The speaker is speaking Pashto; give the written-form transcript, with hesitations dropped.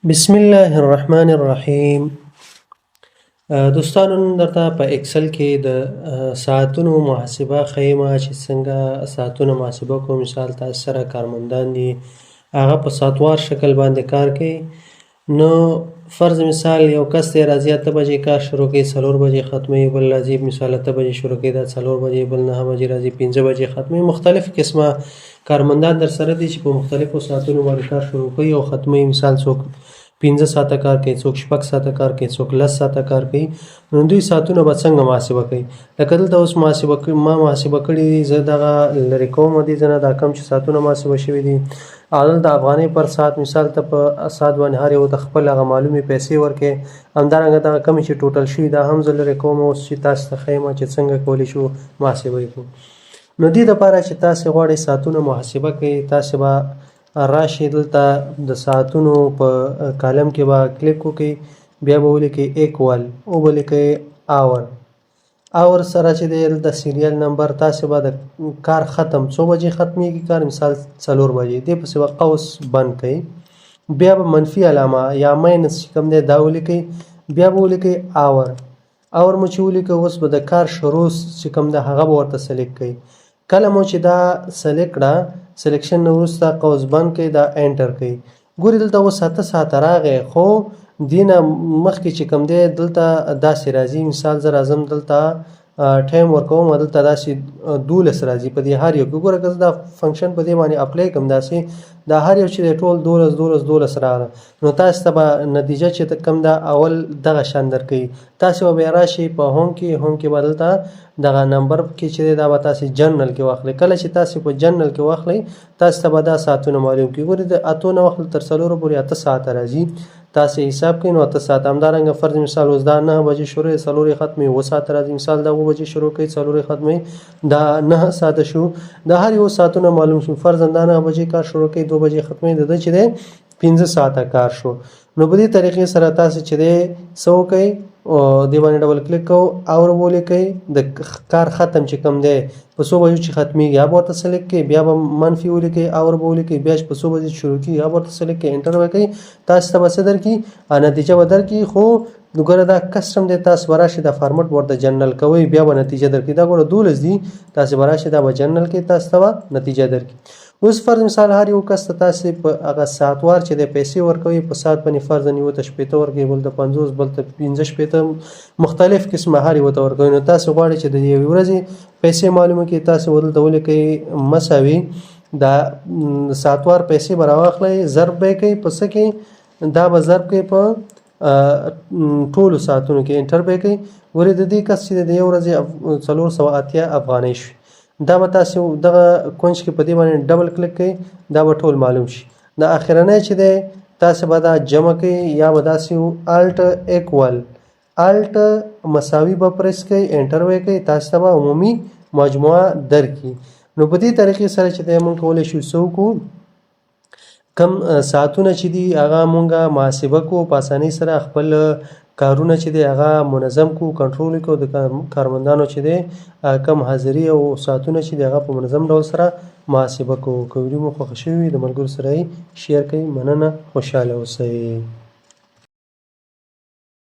بسم الله الرحمن الرحیم. دوستانو نن درته په اکسل کې د ساعتونو محاسبه ښیمه چې څنګه ساعتونه محاسبه کوو. مثال تاسو سره کارمندان دي، هغه په ساعتوار شکل باندې کار کوي. نو فرض مثال یو کس دی راځي 8 بجې کار شروع کوي، 4 بجې ختموي. بل راځي مثال 8 بجې شروع کوي، دا 4 بجې، بل 9 بجې راځي، 5 بجې ختموي. مختلف قسمه کارمندان در سره دي چې په مختلفو ساعتونو باندې کار شروع کوي او ختموي. مثال څوک 15 ساعته کار کوي، څوک 6 ساعته کار کوي، څوک 10 ساعته کار کوي. نو دوی ساعتونه به څنګه محاسبه کوي؟ لکه دلته اوس ما محاسبه کړي دي، زه دغه لرې کوم دې ځای نه دا کم چې ساعتونه محاسبه شوي دي. دلته افغانۍ پر ساعت مثال ته په ساعت باندې هر یو ته خپل هغه معلومې پیسې ورکړې. همدارنګه دغه کمې چې ټوټل شوي دا هم زه لرې کوم اوس چې تاسو ته ښیم چې څنګه کولی شو محاسبه یې کړو. نو دې دپاره چې تاسې غواړئ ساعتونه محاسبه کړئ، تاسې به راشئ دلته د ساعتونو په کالم کې به کلیک وکړئ، بیا به ولیکئ ایکول او به لیکئ اور سره چې دی دلته سیریل نمبر. تاسې به د کار ختم څو بجې ختمیږي کار، مثال 4 بجې، دې پسې به قوس بند کړئ. بیا به منفي علامه یا ماینس چې کوم دی دا ولیکئ، بیا به ولیکئ اور مو چې ولیکئ اوس به د کار شروع چې کوم دی هغه به ورته سلیکټ کړئ. کله مو چې دا سلیکټ کړه، سلیکشن نه وروسته قوس بند کړئ، دا انټر کړئ. ګورئ دلته اوس 8 ساعته راغی، خو دې نه مخکې چې کوم دی دلته داسې راځي. مثال زه راځم دلته ټایم ورکوم، دلته داسې 12 راځي په دې هر یو کې. ګوره که زه دا فنکشن په دې باندې اپلای کړم داسې دا هر یو چې دی ټول 12 راغله. نو تاسو ته به نتیجه چې کوم دا اول دغه شان درکوي. تاسې به بیا راشئ په هوم کې به دلته دغه نمبر کې چې دی دا به تاسې جنرل کې واخلئ. کله چې تاسې په جنرل کې واخلئ تاسو ته به دا ساعتونه معلوم کړي. ګورئ د 8 نه واخلئ تر 4 پورې 8 ساعته راځي. تاسې حساب کړئ نو 8 ساعته. همدارنګه فرض مثال اوس دا 9 بجې شروع 4 ختموي، 9 ساعته راځي. مثال دا 9 بجې شروع کوي، 4 ختموي، دا 9 ساعته شو. دا هر یو ساعتونه معلوم شو. فرضاً دا 9 بجې کار شروع کوي، 2 بجې ختموي، د ده چې دی 15 ساعته کار شو. نو په دې طریقې سره تاسې چې دی څه وکئ، دې باندې ډبل کلیک کوو اور ولیکئ، د کار ختم چې کوم دی په څو بجو چې ختمیږي هغه ورته سلیکټ کړئ، بیا به منفي ولیکئ، اور به ولیکئ، بیا چې په څو بجې شروع کېږي هغه ورته سلیکټ کړئ، انټر به کوئ. تاسو ته به څه درکړي؟ نتیجه به درکړي. خو ګوره دا کسټم دی، تاسو به راشئ دا فارمټ ورته جنرل کوئ، بیا به نتیجه درکړي. دا ګوره 12 دي، تاسو به راشئ دا به جنرل کې تاسو ته به نتیجه درکړي. اوس فرض مثال هر یو کس ته تاسې په هغه ساعتوار چې دی پیسې ورکوئ، په ساعت باندې فرضاً یو ته 80 ورکوئ، بل ته 50، بل ته 15 مختلف قسمه هر یو ته ورکوئ. نو تاسو غواړئ چې د یوې ورځې پیسې معلومه کړئ، تاسې دلته ولیکئ مساوي دا ساعتوار پیسې به راواخلئ، ضرب به یې کوئ په څه کې، دا به ضرب کوئ په ټولو ساعتونو کې، انټر به یې کوئ. ګورئ د دې کس چې د یو ورځې 480 افغانۍ شوي. دا به تاسې دغه کونج کې په دې باندې ډبل کلیک کوئ، دا به ټول معلوم شي. دا اخرنی چې دی تاسې به دا جمع کوئ، یا به داسې الټ ایکول الټ مساوي به پریس کوئ، انټر به یې کوئ، تاسې ته به عمومي مجموعه درکړي. نو په دې طریقې سره چې دی موږ کولی شو څه وکړو، کم ساعتونه چې دي هغه مونږ محاسبه کو، په اسانۍ سره خپل کارونه چې دی هغه منظم کو، کنټرول کو. د کارمندانو چې دی کم حاضري او ساعتونه چې دی هغه په منظم ډول سره محاسبه کو. که ویډیو مو خوښه شوې وي د ملګرو سره یې شیر کړئ. مننه، خوشحاله اوسئ.